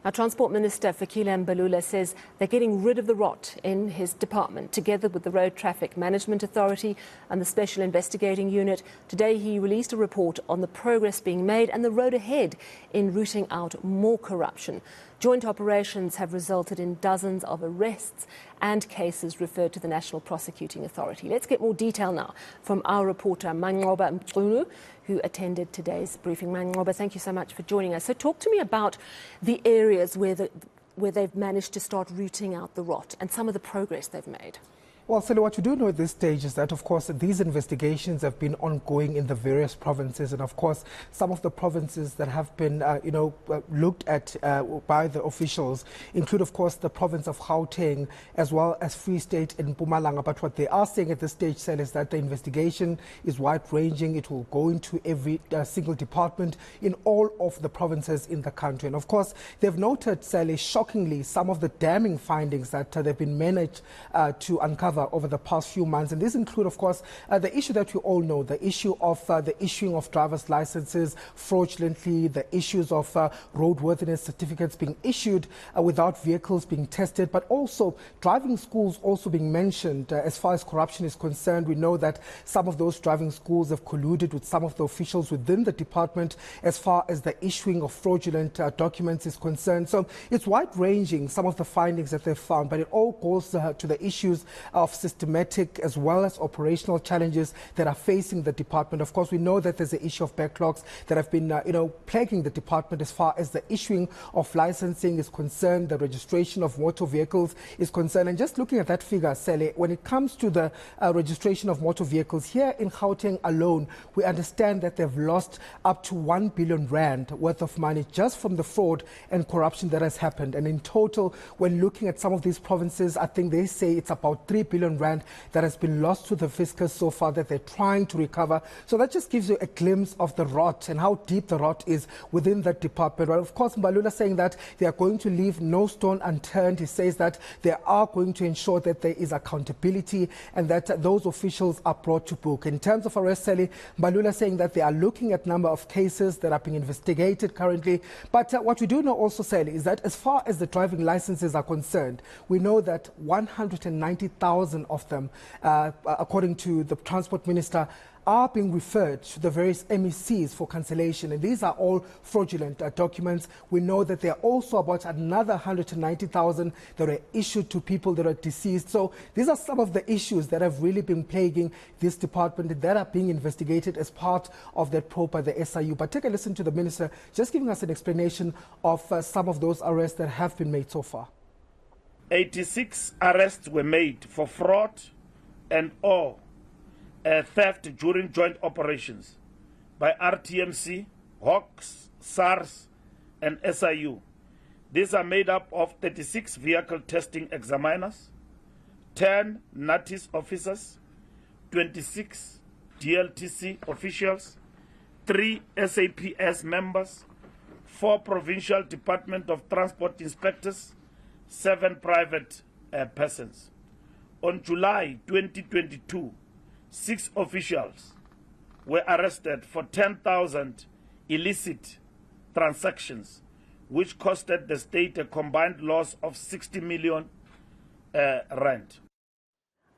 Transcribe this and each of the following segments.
Now, Transport Minister Fikile Mbalula says they're getting rid of the rot in his department, together with the Road Traffic Management Authority and the Special Investigating Unit. Today, he released a report on the progress being made and the road ahead in rooting out more corruption. Joint operations have resulted in dozens of arrests and cases referred to the National Prosecuting Authority. Let's get more detail now from our reporter, Manqoba Mchunu, who attended today's briefing. Manqoba, thank you so much for joining us. So talk to me about the areas where they've managed to start rooting out the rot and some of the progress they've made. Well, Sally, what you do know at this stage is that, of course, these investigations have been ongoing in the various provinces. And, of course, some of the provinces that have been, looked at by the officials include, of course, the province of Gauteng as well as Free State in Mpumalanga. But what they are saying at this stage, Sally, is that the investigation is wide-ranging. It will go into every single department in all of the provinces in the country. And, of course, they've noted, Sally, shockingly, some of the damning findings that they've been managed to uncover over the past few months. And these include, of course, the issue that we all know, the issue of the issuing of driver's licenses fraudulently, the issues of roadworthiness certificates being issued without vehicles being tested, but also driving schools also being mentioned. As far as corruption is concerned, we know that some of those driving schools have colluded with some of the officials within the department as far as the issuing of fraudulent documents is concerned. So it's wide-ranging, some of the findings that they've found, but it all goes to the issues of systematic as well as operational challenges that are facing the department. Of course, we know that there's an issue of backlogs that have been, plaguing the department as far as the issuing of licensing is concerned, the registration of motor vehicles is concerned. And just looking at that figure, Sally, when it comes to the registration of motor vehicles here in Gauteng alone, we understand that they've lost up to 1 billion rand worth of money just from the fraud and corruption that has happened. And in total, when looking at some of these provinces, I think they say it's about 3 billion rand that has been lost to the fiscus so far that they're trying to recover. So that just gives you a glimpse of the rot and how deep the rot is within that department. Well, of course, Mbalula saying that they are going to leave no stone unturned. He says that they are going to ensure that there is accountability and that those officials are brought to book. In terms of arrest, Sally, Mbalula saying that they are looking at number of cases that are being investigated currently. But what we do know also, Sally, is that as far as the driving licenses are concerned, we know that 190,000 of them, according to the Transport Minister, are being referred to the various MECs for cancellation. And these are all fraudulent documents. We know that there are also about another 190,000 that are issued to people that are deceased. So these are some of the issues that have really been plaguing this department that are being investigated as part of that probe by the SIU. But take a listen to the Minister just giving us an explanation of some of those arrests that have been made so far. 86 arrests were made for fraud and or theft during joint operations by RTMC, Hawks, SARS and SIU. These are made up of 36 vehicle testing examiners, 10 NATIS officers, 26 DLTC officials, 3 SAPS members, 4 Provincial Department of Transport inspectors, 7 private persons. On July 2022, 6 officials were arrested for 10,000 illicit transactions, which costed the state a combined loss of 60 million rand.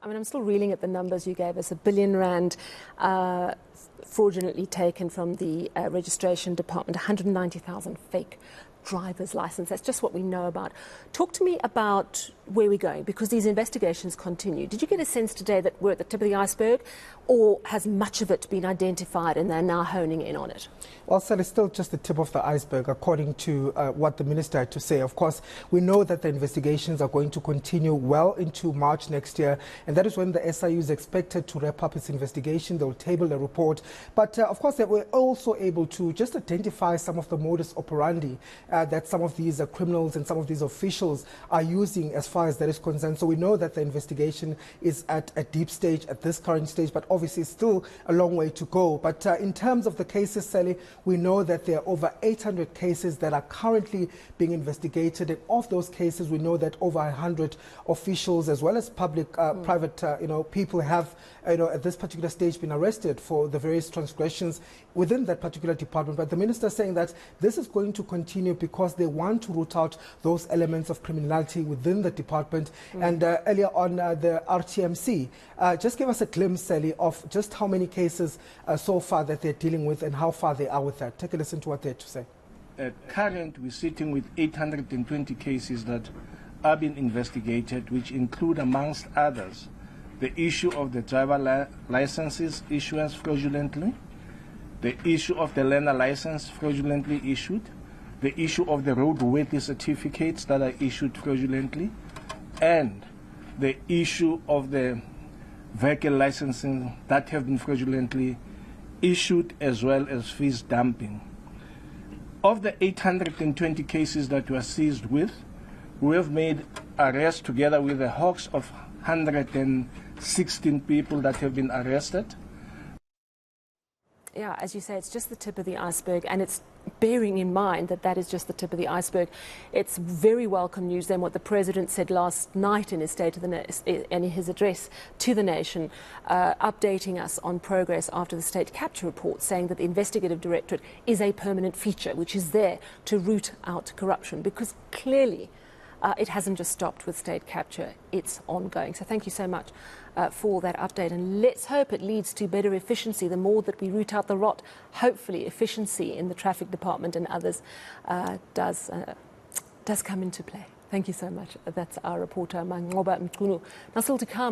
I mean, I'm still reeling at the numbers you gave us. 1 billion rand fraudulently taken from the registration department, 190,000 fake driver's license. That's just what we know about. Talk to me about where we're going, because these investigations continue. Did you get a sense today that we're at the tip of the iceberg, or has much of it been identified and they're now honing in on it? Well, Sally, it's still just the tip of the iceberg, according to what the Minister had to say. Of course, we know that the investigations are going to continue well into March next year, and that is when the SIU is expected to wrap up its investigation. They'll table a report. But, of course, they were also able to just identify some of the modus operandi that some of these criminals and some of these officials are using as far as that is concerned. So we know that the investigation is at a deep stage at this current stage, but obviously still a long way to go. But in terms of the cases, Sally, we know that there are over 800 cases that are currently being investigated. And of those cases, we know that over 100 officials as well as public, private, people have, at this particular stage been arrested for the various transgressions within that particular department. But the Minister is saying that this is going to continue it because they want to root out those elements of criminality within the department. And earlier on, the RTMC just gave us a glimpse, Sally, of just how many cases so far that they're dealing with and how far they are with that. Take a listen to what they had to say. At current, we're sitting with 820 cases that are being investigated, which include, amongst others, the issue of the driver licenses issuance fraudulently, the issue of the learner license fraudulently issued, the issue of the roadworthy certificates that are issued fraudulently, and the issue of the vehicle licensing that have been fraudulently issued, as well as fees dumping. Of the 820 cases that were seized with, we have made arrests together with the Hawks of 116 people that have been arrested. Yeah, as you say, it's just the tip of the iceberg, and it's bearing in mind that that is just the tip of the iceberg. It's very welcome news then what the President said last night in his in his address to the nation, updating us on progress after the state capture report, saying that the investigative directorate is a permanent feature which is there to root out corruption, because clearly it hasn't just stopped with state capture, it's ongoing. So thank you so much for that update, and let's hope it leads to better efficiency. The more that we root out the rot, hopefully efficiency in the traffic department and others does come into play. Thank you so much. That's our reporter, Manqoba Mchunu. Now still to come.